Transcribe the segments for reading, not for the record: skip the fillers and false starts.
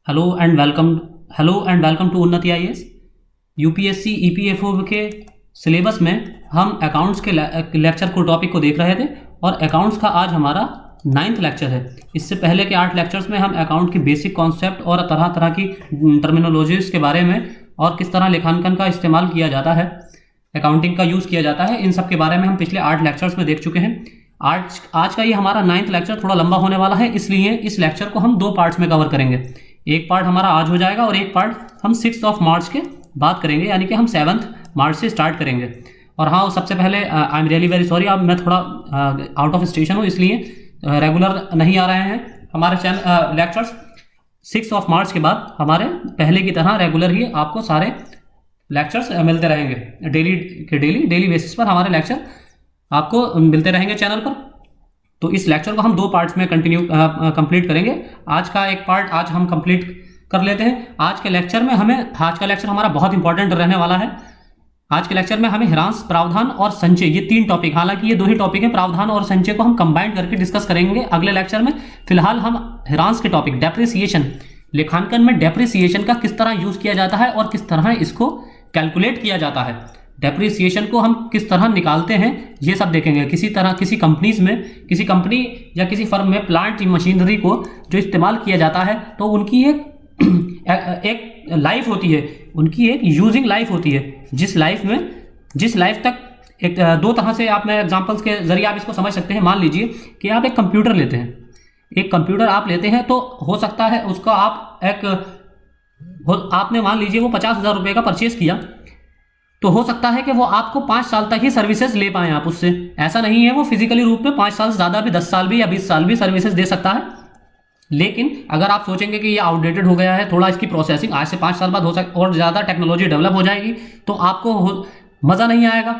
Hello and welcome to उन्नति IAS. UPSC EPFO के syllabus में हम अकाउंट्स के लेक्चर को टॉपिक को देख रहे थे और अकाउंट्स का आज हमारा 9th लेक्चर है। इससे पहले के 8 लेक्चर्स में हम अकाउंट की बेसिक कॉन्सेप्ट और तरह तरह की टर्मिनोलॉजीज के बारे में और किस तरह लेखांकन का इस्तेमाल किया जाता है, अकाउंटिंग का यूज़ किया जाता है, इन सब के बारे में हम पिछले 8 लेक्चर्स में देख चुके हैं। आज का ये हमारा 9th लेक्चर थोड़ा लंबा होने वाला है, इसलिए इस लेक्चर को हम 2 पार्ट्स में कवर करेंगे। एक पार्ट हमारा आज हो जाएगा और एक पार्ट हम 6 मार्च के बाद करेंगे, यानी कि हम 7 मार्च से स्टार्ट करेंगे। और हाँ, सबसे पहले I am really very sorry, अब मैं थोड़ा आउट ऑफ स्टेशन हूँ, इसलिए रेगुलर नहीं आ रहे हैं हमारे चैनल लेक्चर्स। 6 मार्च के बाद हमारे पहले की तरह रेगुलर ही आपको सारे लेक्चर्स मिलते रहेंगे। डेली बेसिस पर हमारे लेक्चर आपको मिलते रहेंगे चैनल पर। तो इस लेक्चर को हम 2 पार्ट्स में कंप्लीट करेंगे। आज का एक पार्ट आज हम कंप्लीट कर लेते हैं। आज का लेक्चर हमारा बहुत इंपॉर्टेंट रहने वाला है। आज के लेक्चर में हमें ह्रांस, प्रावधान और संचय, ये 3 टॉपिक, हालांकि ये 2 ही टॉपिक हैं, प्रावधान और संचय को हम कंबाइन करके डिस्कस करेंगे अगले लेक्चर में। फिलहाल हम ह्रांस के टॉपिक डेप्रिसिएशन, लेखांकन में डेप्रिसिएशन का किस तरह यूज किया जाता है और किस तरह इसको कैलकुलेट किया जाता है, डेप्रिसिएशन को हम किस तरह निकालते हैं, ये सब देखेंगे। किसी कंपनी या किसी फर्म में प्लांट मशीनरी को जो इस्तेमाल किया जाता है तो उनकी एक लाइफ होती है, उनकी एक यूजिंग लाइफ होती है, जिस लाइफ तक एक 2 तरह से आप मैं एग्जांपल्स के जरिए आप इसको समझ सकते हैं। मान लीजिए कि आप एक कंप्यूटर लेते हैं, तो हो सकता है उसका आपने मान लीजिए वो 50,000 रुपये का परचेज किया, तो हो सकता है कि वो आपको 5 साल तक ही सर्विसेज ले पाएँ आप उससे। ऐसा नहीं है, वो फिजिकली रूप में 5 साल से ज़्यादा भी, 10 साल भी या 20 साल भी सर्विसेज दे सकता है। लेकिन अगर आप सोचेंगे कि ये आउटडेटेड हो गया है, थोड़ा इसकी प्रोसेसिंग आज से 5 साल बाद हो सकता और ज़्यादा टेक्नोलॉजी डेवलप हो जाएगी, तो आपको मज़ा नहीं आएगा।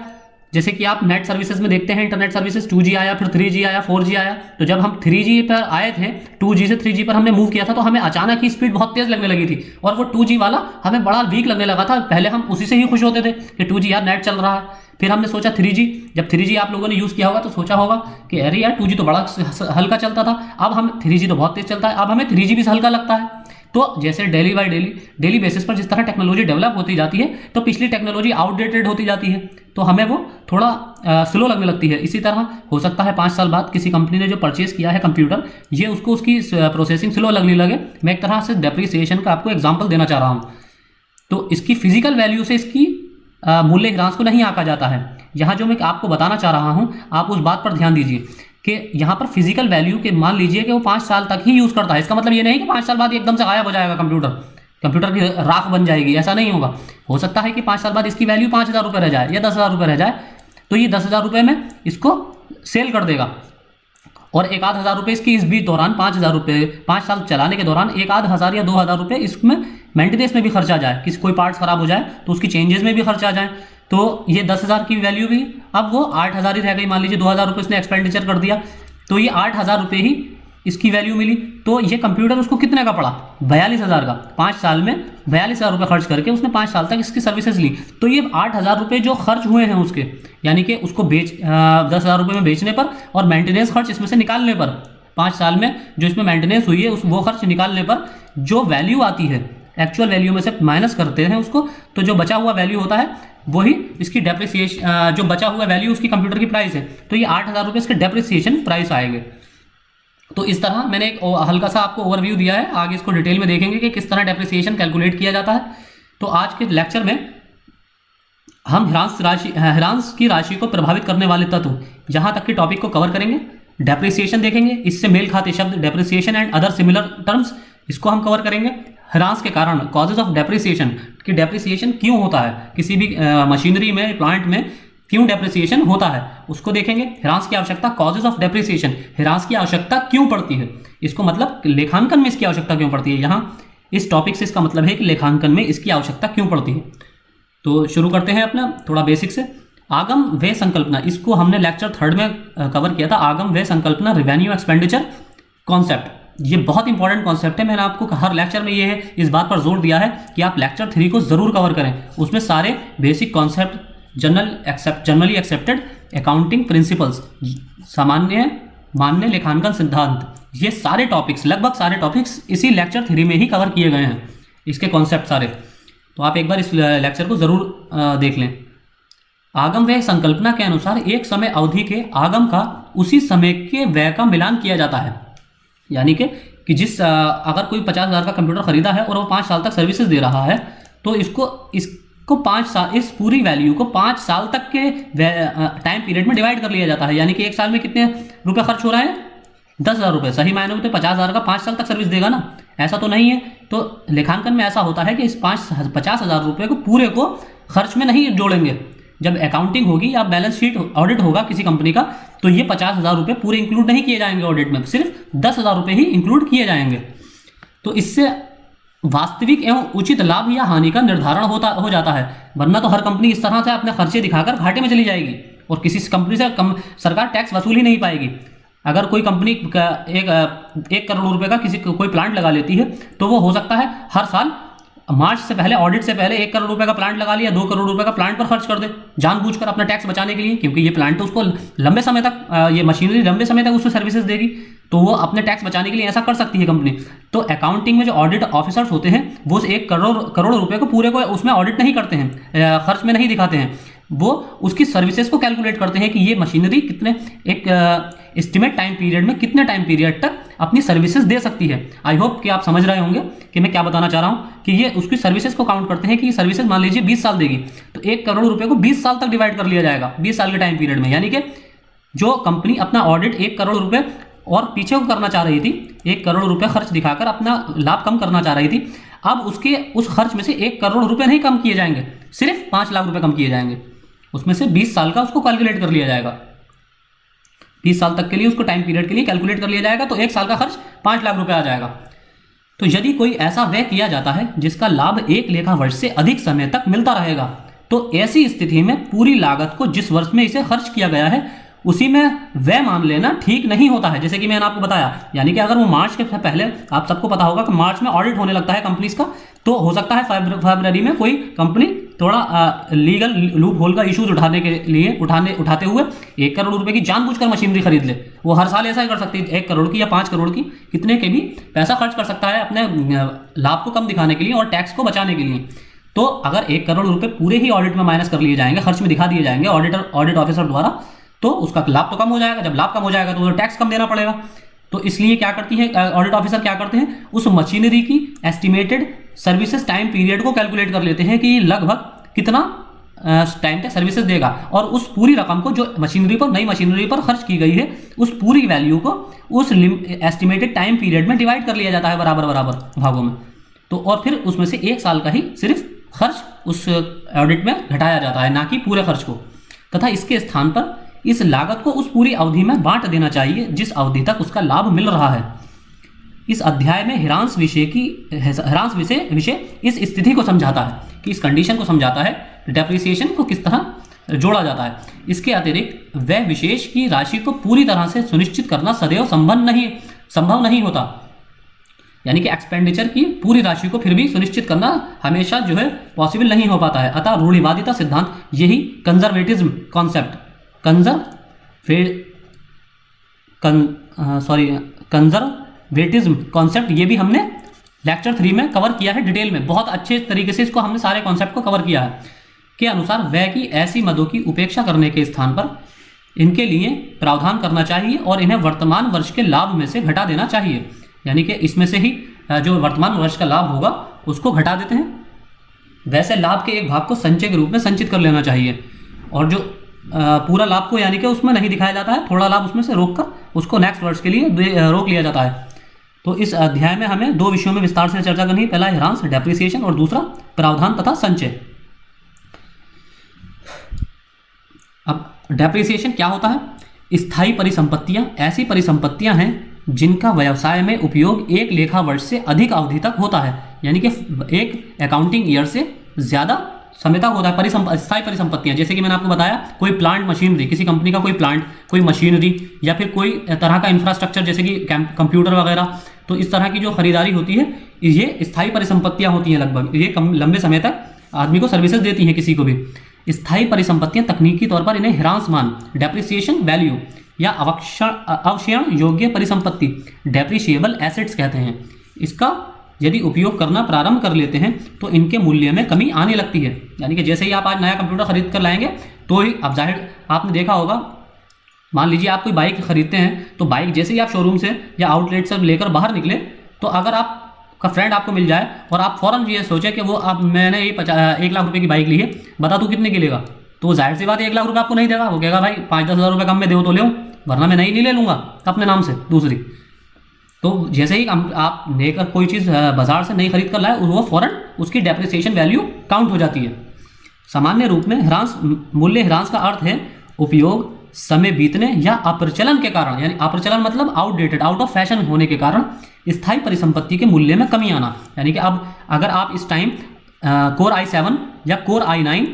जैसे कि आप नेट सर्विसेज में देखते हैं, इंटरनेट सर्विसेज 2G आया, फिर 3G आया, 4G आया। तो जब हम 3G पर आए थे, 2G से 3G पर हमने मूव किया था, तो हमें अचानक ही स्पीड बहुत तेज़ लगने लगी थी और वो 2G वाला हमें बड़ा वीक लगने लगा था। पहले हम उसी से ही खुश होते थे कि 2G यार नेट चल रहा है। फिर हमने सोचा 3G, जब 3G आप लोगों ने यूज़ किया होगा तो सोचा होगा कि अरे यार 2G तो बड़ा हल्का चलता था, अब हम 3G तो बहुत तेज़ चलता है, अब हमें 3G भी हल्का लगता है। तो जैसे डेली बेसिस पर जिस तरह टेक्नोलॉजी डेवलप होती जाती है, तो पिछली टेक्नोलॉजी आउटडेटेड होती जाती है, तो हमें वो थोड़ा स्लो लगने लगती है। इसी तरह हो सकता है 5 साल बाद किसी कंपनी ने जो परचेज किया है कंप्यूटर, ये उसकी प्रोसेसिंग स्लो लगने लगे। मैं एक तरह से डेप्रिसिएशन का आपको एग्जाम्पल देना चाह रहा हूँ। तो इसकी फिजिकल वैल्यू से इसकी मूल्य ह्रास को नहीं आंका जाता है। यहाँ जो मैं आपको बताना चाह रहा हूँ, आप उस बात पर ध्यान दीजिए कि यहाँ पर फिजिकल वैल्यू के मान लीजिए कि वो 5 साल तक ही यूज़ करता है। इसका मतलब ये नहीं कि 5 साल बाद एकदम से गायब हो जाएगा कंप्यूटर की राख बन जाएगी, ऐसा नहीं होगा। हो सकता है कि 5 साल बाद इसकी वैल्यू 5,000 रुपये रह जाए या 10,000 रुपये रह जाए, तो ये 10,000 रुपये में इसको सेल कर देगा और 1,000 रुपये इसकी इस बीच दौरान 5,000 रुपये 5 साल चलाने के दौरान 1,000 या 2,000 रुपये इसमें मेंटेनेंस में भी खर्च आ जाए, कोई पार्ट्स खराब हो जाए तो उसकी चेंजेस में भी खर्च आ जाए, तो ये 10,000 की वैल्यू भी अब वो 8,000 ही रह गई। मान लीजिए 2,000 रुपये इसने एक्सपेंडिचर कर दिया, तो ये 8,000 रुपये ही इसकी वैल्यू मिली। तो ये कंप्यूटर उसको कितने का पड़ा? 42,000 का। 5 साल में 42,000 रुपये खर्च करके उसने 5 साल तक इसकी सर्विसेज ली। तो ये 8,000 रुपये जो खर्च हुए हैं उसके, यानी कि उसको 10,000 रुपये में बेचने पर और मेंटेनेंस खर्च इसमें से निकालने पर, 5 साल में जो इसमें मेंटेनेंस हुई है वो खर्च निकालने पर जो वैल्यू आती है, एक्चुअल वैल्यू में से माइनस करते हैं उसको, तो जो बचा हुआ वैल्यू होता है वही इसकी डेप्रिसिएशन, जो बचा हुआ वैल्यू उसकी कंप्यूटर की प्राइस है, तो ये 8,000 रुपये इसके डेप्रिसिएशन प्राइस आएंगे। तो इस तरह मैंने एक हल्का सा आपको ओवरव्यू दिया है, आगे इसको डिटेल में देखेंगे कि किस तरह डेप्रिसिएशन कैलकुलेट किया जाता है। तो आज के लेक्चर में हम ह्रास की राशि को प्रभावित करने वाले तत्व, यहाँ तक के टॉपिक को कवर करेंगे। डेप्रिसिएशन देखेंगे, इससे मेल खाते शब्द depreciation and other similar terms, इसको हम कवर करेंगे। ह्रास के कारण, कॉजेज ऑफ डेप्रिसिएशन, कि डेप्रिसिएशन क्यों होता है, किसी भी मशीनरी में, प्लांट में क्यों डेप्रिसिएशन होता है, उसको देखेंगे। ह्रास की आवश्यकता, कॉजेज ऑफ डेप्रिसिएशन, ह्रास की आवश्यकता क्यों पड़ती है, इसको मतलब लेखांकन में इसकी आवश्यकता क्यों पड़ती है। यहाँ इस टॉपिक से इसका मतलब है कि लेखांकन में इसकी आवश्यकता क्यों पड़ती है। तो शुरू करते हैं अपना थोड़ा बेसिक से। आगम व्यय संकल्पना, इसको हमने लेक्चर 3 में कवर किया था। आगम व्यय संकल्पना, रेवेन्यू एक्सपेंडिचर कॉन्सेप्ट, ये बहुत इंपॉर्टेंट कॉन्सेप्ट है। मैंने आपको हर लेक्चर में इस बात पर जोर दिया है कि आप लेक्चर 3 को जरूर कवर करें। उसमें सारे basic concept, generally accepted accounting principles, सामान्य मान्य लेखांकन सिद्धांत, ये सारे टॉपिक्स, लगभग सारे टॉपिक्स इसी लेक्चर 3 में ही कवर किए गए हैं, इसके कॉन्सेप्ट सारे। तो आप एक बार इस लेक्चर को ज़रूर देख लें। आगम व्यय संकल्पना के अनुसार एक समय अवधि के आगम का उसी समय के व्यय का मिलान किया जाता है। यानी कि जिस अगर कोई 50,000 का कंप्यूटर खरीदा है और वो 5 साल तक सर्विसेज दे रहा है, तो इसको 5 साल, इस पूरी वैल्यू को 5 साल तक के टाइम पीरियड में डिवाइड कर लिया जाता है। यानी कि एक साल में कितने रुपए खर्च हो रहा है? 10,000 रुपये। सही मायने में तो 50,000 का 5 साल तक सर्विस देगा ना, ऐसा तो नहीं है। तो लेखांकन में ऐसा होता है कि इस 50,000 रुपये को पूरे को खर्च में नहीं जोड़ेंगे। जब अकाउंटिंग होगी या बैलेंस शीट ऑडिट होगा किसी कंपनी का, तो ये 50,000 रुपये पूरे इंक्लूड नहीं किए जाएंगे ऑडिट में, सिर्फ 10,000 रुपये ही इंक्लूड किए जाएंगे। तो इससे वास्तविक एवं उचित लाभ या हानि का निर्धारण हो जाता है। वरना तो हर कंपनी इस तरह से अपने खर्चे दिखाकर घाटे में चली जाएगी और किसी कंपनी से सरकार टैक्स वसूल ही नहीं पाएगी। अगर कोई कंपनी एक करोड़ रुपए का कोई प्लांट लगा लेती है, तो वो हो सकता है हर साल मार्च से पहले, ऑडिट से पहले 1 करोड़ रुपए का प्लांट लगा लिया, 2 करोड़ रुपए का प्लांट पर खर्च कर दे जानबूझकर अपना टैक्स बचाने के लिए, क्योंकि ये प्लांट तो उसको लंबे समय तक, ये मशीनरी लंबे समय तक उसको सर्विसेज देगी, तो वो अपने टैक्स बचाने के लिए ऐसा कर सकती है कंपनी। तो अकाउंटिंग में जो ऑडिट ऑफिसर्स होते हैं, वो 1 करोड़ रुपए को पूरे को उसमें ऑडिट नहीं करते हैं, खर्च में नहीं दिखाते हैं, वो उसकी सर्विसेज को कैलकुलेट करते हैं कि ये मशीनरी कितने एक एस्टिमेट टाइम पीरियड में कितने टाइम पीरियड तक अपनी सर्विसेज दे सकती है। आई होप कि आप समझ रहे होंगे कि मैं क्या बताना चाह रहा हूँ, कि ये उसकी सर्विसेज को काउंट करते हैं कि ये सर्विसेज मान लीजिए 20 साल देगी, तो 1 करोड़ रुपए को 20 साल तक डिवाइड कर लिया जाएगा, 20 साल के टाइम पीरियड में। यानी कि जो कंपनी अपना ऑडिट 1 करोड़ रुपए और पीछे को करना चाह रही थी, 1 करोड़ रुपए खर्च दिखाकर अपना लाभ कम करना चाह रही थी, अब उसके उस खर्च में से 1 करोड़ रुपए नहीं कम किए जाएंगे, सिर्फ 5 लाख रुपए कम किए जाएंगे। उसमें से 20 साल का उसको कैलकुलेट कर लिया जाएगा, 20 साल तक के लिए उसको टाइम पीरियड के लिए कैलकुलेट कर लिया जाएगा, तो 1 साल का खर्च 5 लाख रुपए आ जाएगा। तो यदि कोई ऐसा व्यय किया जाता है जिसका लाभ 1 लेखा वर्ष से अधिक समय तक मिलता रहेगा, तो ऐसी स्थिति में पूरी लागत को जिस वर्ष में इसे खर्च किया गया है उसी में व्यय मान लेना ठीक नहीं होता है। जैसे कि मैंने आपको बताया, यानी कि अगर वो मार्च के पहले, आप सबको पता होगा कि मार्च में ऑडिट होने लगता है कंपनीज का, तो हो सकता है फरवरी में कोई कंपनी थोड़ा लीगल लूप होल का इश्यूज उठाने के लिए उठाते हुए 1 करोड़ रुपए की जानबूझकर मशीनरी खरीद ले। वो हर साल ऐसा ही कर सकती है, 1 करोड़ की या 5 करोड़ की, कितने के भी पैसा खर्च कर सकता है अपने लाभ को कम दिखाने के लिए और टैक्स को बचाने के लिए। तो अगर 1 करोड़ रुपए पूरे ही ऑडिट में माइनस कर लिए जाएंगे, खर्च में दिखा दिए जाएंगे ऑडिट ऑफिसर द्वारा, तो उसका लाभ तो कम हो जाएगा। जब लाभ कम हो जाएगा तो टैक्स कम देना पड़ेगा। तो इसलिए क्या करती है ऑडिट ऑफिसर, क्या करते हैं, उस मशीनरी की एस्टिमेटेड सर्विसेज टाइम पीरियड को कैलकुलेट कर लेते हैं कि लगभग कितना टाइम तक सर्विसेज देगा, और उस पूरी रकम को जो मशीनरी पर, नई मशीनरी पर खर्च की गई है, उस पूरी वैल्यू को उस एस्टिमेटेड टाइम पीरियड में डिवाइड कर लिया जाता है बराबर बराबर भागों में। तो और फिर उसमें से 1 साल का ही सिर्फ खर्च उस ऑडिट में घटाया जाता है, ना कि पूरे खर्च को। तथा इसके स्थान पर इस लागत को उस पूरी अवधि में बांट देना चाहिए जिस अवधि तक उसका लाभ मिल रहा है। इस अध्याय में ह्रांस विषय इस स्थिति को समझाता है, कि इस कंडीशन को समझाता है, डेप्रिसिएशन को किस तरह जोड़ा जाता है। इसके अतिरिक्त व्यय विशेष की राशि को पूरी तरह से सुनिश्चित करना सदैव संभव नहीं होता। यानी कि एक्सपेंडिचर की पूरी राशि को फिर भी सुनिश्चित करना हमेशा जो है पॉसिबल नहीं हो पाता है। अतः रूढ़िवादिता सिद्धांत, यही कंजर्वेटिज्म कॉन्सेप्ट, कंजर्वेटिज्म कॉन्सेप्ट, ये भी हमने लेक्चर 3 में कवर किया है डिटेल में, बहुत अच्छे तरीके से इसको हमने सारे कॉन्सेप्ट को कवर किया है। के अनुसार व्यय की ऐसी मदों की उपेक्षा करने के स्थान पर इनके लिए प्रावधान करना चाहिए और इन्हें वर्तमान वर्ष के लाभ में से घटा देना चाहिए। यानी कि इसमें से ही जो वर्तमान वर्ष का लाभ होगा उसको घटा देते हैं। वैसे लाभ के एक भाग को संचय के रूप में संचित कर लेना चाहिए, और जो पूरा लाभ को यानी कि उसमें नहीं दिखाया जाता है, थोड़ा लाभ उसमें से रोककर उसको नेक्स्ट वर्ष के लिए रोक लिया जाता है। तो इस अध्याय में हमें 2 विषयों में विस्तार से चर्चा करनी है, पहला ह्रांस डेप्रिसिएशन और दूसरा प्रावधान तथा संचय। अब डेप्रिसिएशन क्या होता है? स्थायी परिसंपत्तियां ऐसी परिसंपत्तियां हैं जिनका व्यवसाय में उपयोग 1 लेखा वर्ष से अधिक अवधि तक होता है, यानी कि एक अकाउंटिंग ईयर से ज़्यादा समय तक होता है। स्थायी परिसंपत्तियां, जैसे कि मैंने आपको बताया, कोई प्लांट मशीनरी, किसी कंपनी का कोई प्लांट, कोई मशीनरी या फिर कोई तरह का इंफ्रास्ट्रक्चर जैसे कि कंप्यूटर वगैरह, तो इस तरह की जो खरीदारी होती है ये स्थायी परिसंपत्तियां होती हैं। लगभग ये लंबे समय तक आदमी को सर्विसेज देती हैं किसी को भी। स्थायी परिसंपत्तियां तकनीकी तौर पर इन्हें ह्रांस मान, डेप्रिसिएशन वैल्यू या अवक्षयण योग्य परिसंपत्ति डेप्रिशिएबल एसेट्स कहते हैं। इसका यदि उपयोग करना प्रारंभ कर लेते हैं तो इनके मूल्य में कमी आने लगती है। यानी कि जैसे ही आप आज नया कंप्यूटर खरीद कर लाएंगे तो ही, अब जाहिर आपने देखा होगा, मान लीजिए आप कोई बाइक खरीदते हैं तो बाइक जैसे ही आप शोरूम से या आउटलेट से लेकर बाहर निकले तो अगर आपका फ्रेंड आपको मिल जाए और आप फ़ौरन ये सोचे कि वो आप मैंने ये 1 लाख रुपए की बाइक ली है, बता तू कितने की लेगा, तो जाहिर सी बात है 1 लाख रुपये आपको नहीं देगा। वो कहेगा भाई 5-10 हज़ार रुपये कम में दो तो ले, वरना मैं नहीं ले लूँगा अपने नाम से दूसरी। तो जैसे ही आप लेकर कोई चीज़ बाजार से नहीं खरीद कर लाए, वो फ़ौरन उसकी डेप्रिसिएशन वैल्यू काउंट हो जाती है। सामान्य रूप में ह्रास, मूल्य ह्रास का अर्थ है उपयोग समय बीतने या अप्रचलन के कारण, यानी अप्रचलन मतलब आउटडेटेड, आउट ऑफ फैशन होने के कारण स्थायी परिसंपत्ति के मूल्य में कमी आना। यानी कि अब अगर आप इस टाइम कोर i7 या कोर i9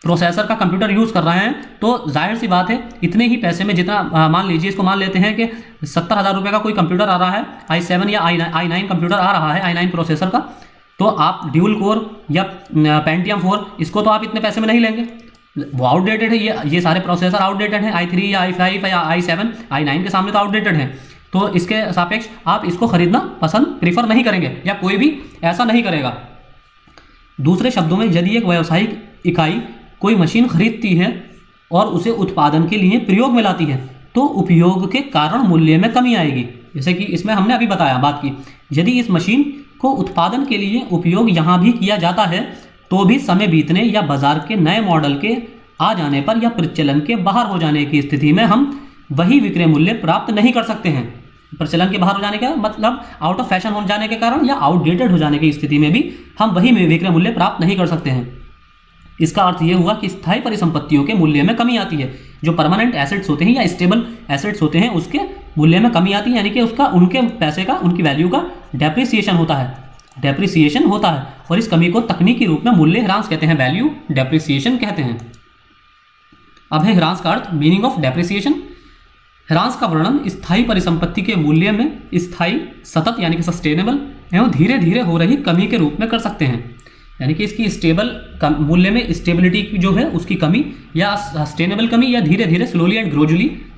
प्रोसेसर का कंप्यूटर यूज़ कर रहे हैं तो जाहिर सी बात है इतने ही पैसे में, जितना मान लीजिए इसको मान लेते हैं कि 70,000 रुपये का कोई कंप्यूटर आ रहा है, i7 या i9 कंप्यूटर आ रहा है, i9 प्रोसेसर का, तो आप ड्यूल कोर या पेंटियम 4 इसको तो आप इतने पैसे में नहीं लेंगे, वो आउटडेटेड है। ये सारे प्रोसेसर आउटडेटेड हैं, i3 या i5 या i7 i9 के सामने तो आउटडेटेड हैं। तो इसके सापेक्ष आप इसको खरीदना पसंद प्रीफर नहीं करेंगे या कोई भी ऐसा नहीं करेगा। दूसरे शब्दों में, यदि एक व्यावसायिक इकाई कोई मशीन खरीदती है और उसे उत्पादन के लिए प्रयोग में लाती है तो उपयोग के कारण मूल्य में कमी आएगी। जैसे कि इसमें हमने अभी बात की, यदि इस मशीन को उत्पादन के लिए उपयोग यहाँ भी किया जाता है तो भी समय बीतने या बाजार के नए मॉडल के आ जाने पर या प्रचलन के बाहर हो जाने की स्थिति में हम वही विक्रय मूल्य प्राप्त नहीं कर सकते हैं। प्रचलन के बाहर हो जाने का मतलब आउट ऑफ फैशन हो जाने के कारण या आउटडेटेड हो जाने की स्थिति में भी हम वही विक्रय मूल्य प्राप्त नहीं कर सकते हैं। इसका अर्थ यह हुआ कि स्थायी परिसंपत्तियों के मूल्य में कमी आती है। जो परमानेंट एसेट्स होते हैं या स्टेबल एसेट्स होते हैं उसके मूल्य में कमी आती है, यानी कि उसका, उनके पैसे का, उनकी वैल्यू का डेप्रिसिएशन होता है और इस कमी को तकनीकी रूप में मूल्य ह्रास कहते हैं, वैल्यू डेप्रिसिएशन कहते हैं। अब है ह्रास का अर्थ, मीनिंग ऑफ डेप्रिसिएशन। ह्रास का वर्णन स्थायी परिसंपत्ति के मूल्य में स्थायी, सतत यानी कि सस्टेनेबल एवं धीरे धीरे हो रही कमी के रूप में कर सकते हैं। यानी कि इसकी स्टेबल मूल्य में स्टेबिलिटी जो है उसकी कमी या सस्टेनेबल कमी या धीरे धीरे स्लोली एंड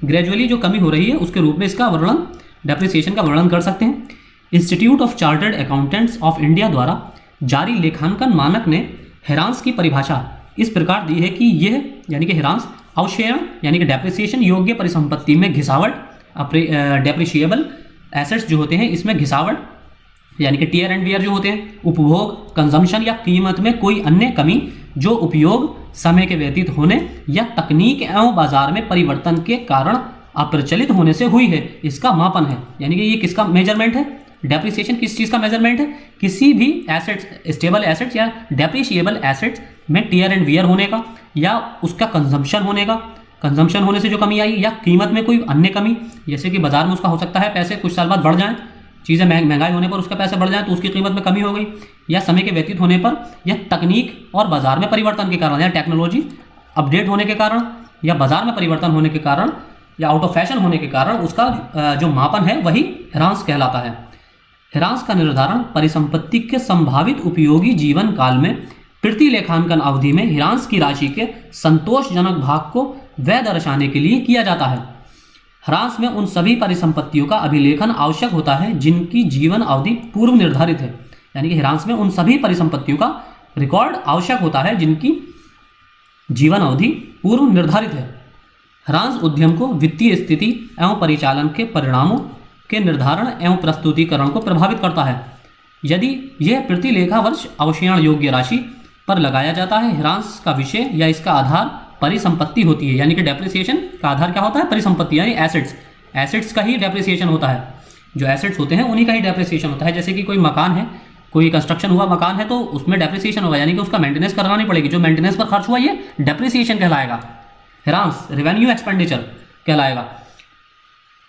ग्रेजुअली जो कमी हो रही है उसके रूप में इसका वर्णन, डेप्रिसिएशन का वर्णन कर सकते हैं। Institute of chartered accountants of India द्वारा जारी लेखांकन मानक ने ह्रास की परिभाषा इस प्रकार दी है कि यह, यानी कि ह्रास, अवक्षयण यानी कि डेप्रिसिएशन योग्य परिसंपत्ति में घिसावट, डेप्रिशिएबल एसेट्स जो होते हैं इसमें घिसावट यानी कि टीयर एंड वियर जो होते हैं, उपभोग, कंजम्पशन या कीमत में कोई अन्य कमी जो उपयोग, समय के व्यतीत होने या तकनीक एवं बाजार में परिवर्तन के कारण अप्रचलित होने से हुई है, इसका मापन है। यानी कि ये किसका मेजरमेंट है? डेप्रिसिएशन किस चीज़ का मेजरमेंट है? किसी भी एसेट्स, स्टेबल एसेट्स या डेप्रिशिएबल एसेट्स में टीयर एंड वियर होने का या उसका कंजम्पशन होने का, कंजम्पशन होने से जो कमी आई, या कीमत में कोई अन्य कमी, जैसे कि बाजार में उसका हो सकता है पैसे कुछ साल बाद बढ़ जाएं, चीज़ें महंगाई होने पर उसके पैसे बढ़ जाएं तो उसकी कीमत में कमी हो गई, या समय के व्यतीत होने पर, या तकनीक और बाजार में परिवर्तन के कारण, या टेक्नोलॉजी अपडेट होने के कारण, या बाजार में परिवर्तन होने के कारण, या आउट ऑफ फैशन होने के कारण उसका जो मापन है वही ह्रास कहलाता है। ह्रास का निर्धारण परिसंपत्ति के संभावित उपयोगी जीवन काल में प्रति लेखांकन अवधि में ह्रास की राशि के संतोषजनक भाग को वैध दर्शाने के लिए किया जाता है। ह्रास में उन सभी परिसंपत्तियों का अभिलेखन आवश्यक होता है जिनकी जीवन अवधि पूर्व निर्धारित है। यानी कि ह्रास में उन सभी परिसंपत्तियों का रिकॉर्ड आवश्यक होता है जिनकी जीवन अवधि पूर्व निर्धारित है। ह्रास उद्यम को वित्तीय स्थिति एवं परिचालन के परिणामों के निर्धारण एवं प्रस्तुतिकरण को प्रभावित करता है। यदि यह प्रति लेखा वर्ष अवक्षयण योग्य राशि पर लगाया जाता है, ह्रास का विषय या इसका आधार परिसंपत्ति होती है। यानी कि डेप्रिसिएशन का आधार क्या होता है? परिसंपत्ति यानी एसेट्स, एसेट्स का ही डेप्रिसिएशन होता है। जो एसेट्स होते हैं उन्हीं का ही डेप्रिसिएशन होता है। जैसे कि कोई मकान है, कोई कंस्ट्रक्शन हुआ मकान है तो उसमें डेप्रिसिएशन होगा, यानी कि उसका मेंटेनेंस करानी पड़ेगी। जो मेंटेनेंस पर खर्च हुआ ये डेप्रिसिएशन कहलाएगा। ह्रास रेवेन्यू एक्सपेंडिचर कहलाएगा।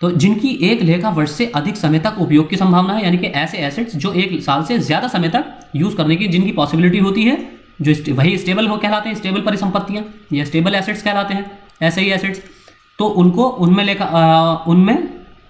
तो जिनकी एक लेखा वर्ष से अधिक समय तक उपयोग की संभावना है, यानी कि ऐसे एसेट्स जो 1 साल से ज़्यादा समय तक यूज़ करने की जिनकी पॉसिबिलिटी होती है, जो वही स्टेबल हो कहलाते हैं, स्टेबल परिसंपत्तियां या स्टेबल एसेट्स कहलाते हैं। ऐसे ही एसेट्स तो उनको उनमें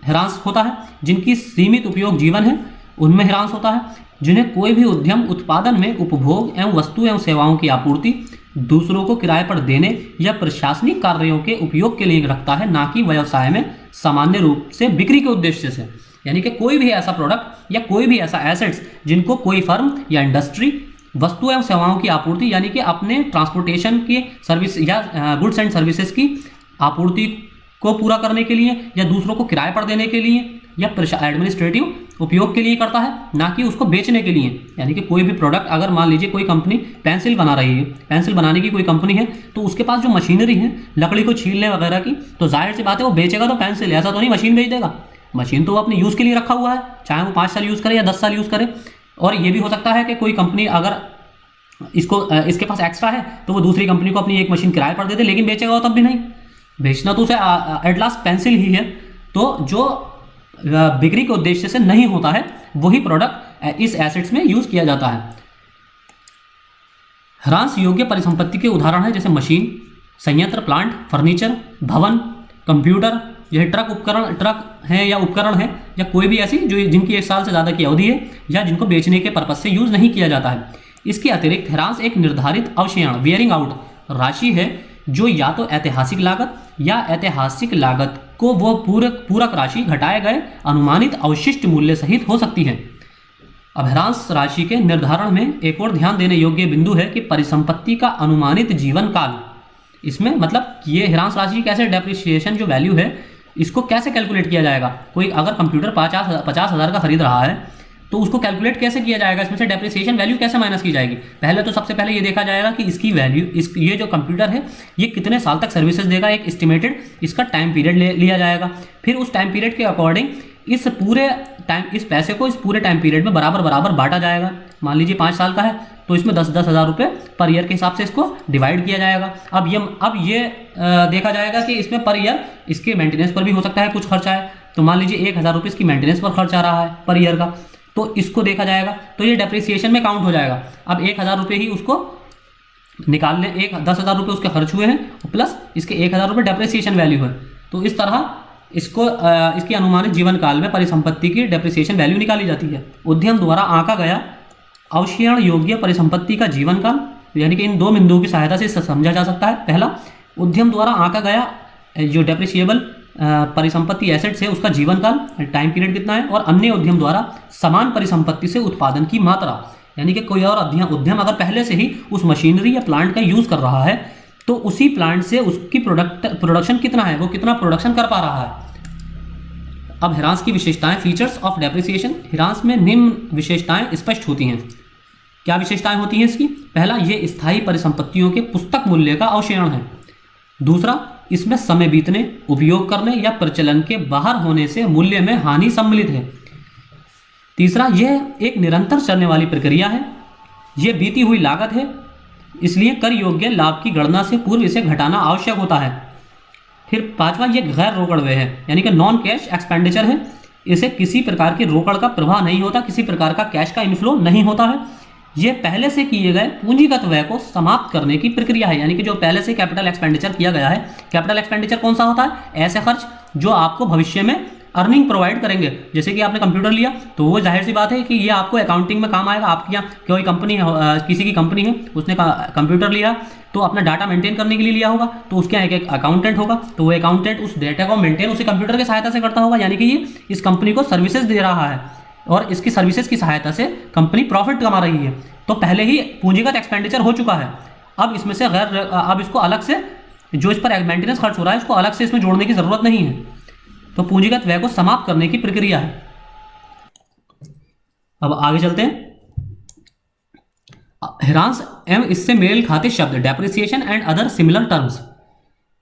ह्रास होता है। जिनकी सीमित उपयोग जीवन है उनमें ह्रास होता है। जिन्हें कोई भी उद्यम उत्पादन में उपभोग एवं वस्तु एवं सेवाओं की आपूर्ति दूसरों को किराए पर देने या प्रशासनिक कार्यों के उपयोग के लिए रखता है, ना कि व्यवसाय में सामान्य रूप से बिक्री के उद्देश्य से। यानी कि कोई भी ऐसा प्रोडक्ट या कोई भी ऐसा एसेट्स जिनको कोई फर्म या इंडस्ट्री वस्तु एवं सेवाओं की आपूर्ति यानी कि अपने ट्रांसपोर्टेशन के सर्विस या गुड्स एंड सर्विसेज की आपूर्ति को पूरा करने के लिए या दूसरों को किराए पर देने के लिए या एडमिनिस्ट्रेटिव उपयोग के लिए करता है, ना कि उसको बेचने के लिए। यानी कि कोई भी प्रोडक्ट, अगर मान लीजिए कोई कंपनी पेंसिल बना रही है, पेंसिल बनाने की कोई कंपनी है, तो उसके पास जो मशीनरी है लकड़ी को छीलने वगैरह की, तो जाहिर सी बात है वो बेचेगा तो पेंसिल, ऐसा तो नहीं मशीन बेच देगा। मशीन तो वो अपने यूज़ के लिए रखा हुआ है, चाहे वो 5 साल यूज़ करे या 10 साल यूज़ करे। और ये भी हो सकता है कि कोई कंपनी अगर इसके पास एक्स्ट्रा है तो वो दूसरी कंपनी को अपनी एक मशीन किराए पर दे दे, लेकिन बेचेगा वो तब भी नहीं, बेचना तो उसे एट लास्ट पेंसिल ही है। तो जो बिक्री के उद्देश्य से नहीं होता है वही प्रोडक्ट इस एसेट्स में यूज किया जाता है। ह्रास योग्य परिसंपत्ति के उदाहरण है जैसे मशीन, संयंत्र, प्लांट, फर्नीचर, भवन, कंप्यूटर, यह ट्रक है या उपकरण है या कोई भी ऐसी जो जिनकी 1 साल से ज़्यादा की अवधि है या जिनको बेचने के पर्पज से यूज नहीं किया जाता है। इसके अतिरिक्त ह्रास एक निर्धारित अवशेषण वेयरिंग आउट राशि है जो या तो ऐतिहासिक लागत या ऐतिहासिक लागत को वो पूरक राशि घटाए गए अनुमानित अवशिष्ट मूल्य सहित हो सकती है। अब ह्रास राशि के निर्धारण में एक और ध्यान देने योग्य बिंदु है कि परिसंपत्ति का अनुमानित जीवन काल। इसमें मतलब ये ह्रास राशि कैसे, डेप्रिसिएशन जो वैल्यू है इसको कैसे कैलकुलेट किया जाएगा। कोई अगर कंप्यूटर 50,000 का खरीद रहा है तो उसको कैलकुलेट कैसे किया जाएगा, इसमें से डेप्रिसिएशन वैल्यू कैसे माइनस की जाएगी। पहले तो सबसे पहले ये देखा जाएगा कि इसकी वैल्यू ये जो कंप्यूटर है ये कितने साल तक सर्विसेज देगा, एक एस्टिमेटेड इसका टाइम पीरियड लिया जाएगा। फिर उस टाइम पीरियड के अकॉर्डिंग इस पैसे को इस पूरे टाइम पीरियड में बराबर बांटा जाएगा। मान लीजिए 5 साल का है तो इसमें 10-10 हज़ार रुपये पर ईयर के हिसाब से इसको डिवाइड किया जाएगा। अब ये देखा जाएगा कि इसमें पर ईयर इसके मेंटेनेंस पर भी हो सकता है कुछ खर्चा है, तो मान लीजिए 1,000 रुपये इसकी मेंटेनेंस पर खर्च आ रहा है पर ईयर का, तो इसको देखा जाएगा तो ये डेप्रिसिएशन में काउंट हो जाएगा। अब 1,000 रुपये ही उसको निकाल लें, 10,000 रुपये उसके खर्च हुए हैं प्लस इसके 1,000 रुपये डेप्रिसिएशन वैल्यू है, तो इस तरह इसकी अनुमानित जीवन काल में परिसंपत्ति की डेप्रिसिएशन वैल्यू निकाली जाती है। उद्यम द्वारा आंका गया अवशेषण योग्य परिसंपत्ति का जीवन काल, यानी कि इन 2 बिंदुओं की सहायता से समझा जा सकता है। पहला, उद्यम द्वारा आंका गया जो डेप्रिसिएबल परिसंपत्ति एसेट्स है उसका जीवन काल, टाइम पीरियड कितना है। और अन्य उद्यम द्वारा समान परिसंपत्ति से उत्पादन की मात्रा, यानी कि कोई और उद्यम अगर पहले से ही उस मशीनरी या प्लांट का यूज कर रहा है तो उसी प्लांट से उसकी प्रोडक्शन कितना है, वो कितना प्रोडक्शन कर पा रहा है। अब ह्रास की विशेषताएं, फीचर्स ऑफ डेप्रिसिएशन। ह्रास में निम्न विशेषताएं स्पष्ट होती हैं। क्या विशेषताएं होती हैं इसकी? पहला, ये स्थायी परिसंपत्तियों के पुस्तक मूल्य का अवशेषण है। दूसरा, इसमें समय बीतने, उपयोग करने या प्रचलन के बाहर होने से मूल्य में हानि सम्मिलित है। तीसरा, यह एक निरंतर चलने वाली प्रक्रिया है, यह बीती हुई लागत है, इसलिए कर योग्य लाभ की गणना से पूर्व इसे घटाना आवश्यक होता है। फिर 5वां, ये गैर रोकड़वे है, यानी कि नॉन कैश एक्सपेंडिचर है, इसे किसी प्रकार की रोकड़ का प्रवाह नहीं होता, किसी प्रकार का कैश का इनफ्लो नहीं होता है। यह पहले से किए गए पूंजीगत व्यय को समाप्त करने की प्रक्रिया है, यानी कि जो पहले से कैपिटल एक्सपेंडिचर किया गया है। कैपिटल एक्सपेंडिचर कौन सा होता है? ऐसे खर्च जो आपको भविष्य में अर्निंग प्रोवाइड करेंगे। जैसे कि आपने कंप्यूटर लिया तो वो जाहिर सी बात है कि ये आपको अकाउंटिंग में काम आएगा। आपके यहाँ कोई कंपनी है, किसी की कंपनी है, उसने कंप्यूटर लिया तो अपना डाटा मेंटेन करने के लिए लिया होगा, तो उसके यहाँ एक अकाउंटेंट होगा, तो वो अकाउंटेंट उस डेटा को मेंटेन उसी कंप्यूटर की सहायता से करता होगा। यानी कि ये इस कंपनी को सर्विसेज दे रहा है और इसकी सर्विसेज की सहायता से कंपनी प्रॉफिट कमा रही है। तो पहले ही पूंजीगत एक्सपेंडिचर हो चुका है। अब इसमें से अब इसको अलग से जो इस पर मेंटेनेंस खर्च हो रहा है इसको अलग से इसमें जोड़ने की जरूरत नहीं है। तो पूंजीगत व्यय को समाप्त करने की प्रक्रिया है। अब आगे चलते हैं। ह्रास एवं इससे मेल खाते शब्द depreciation and other similar terms.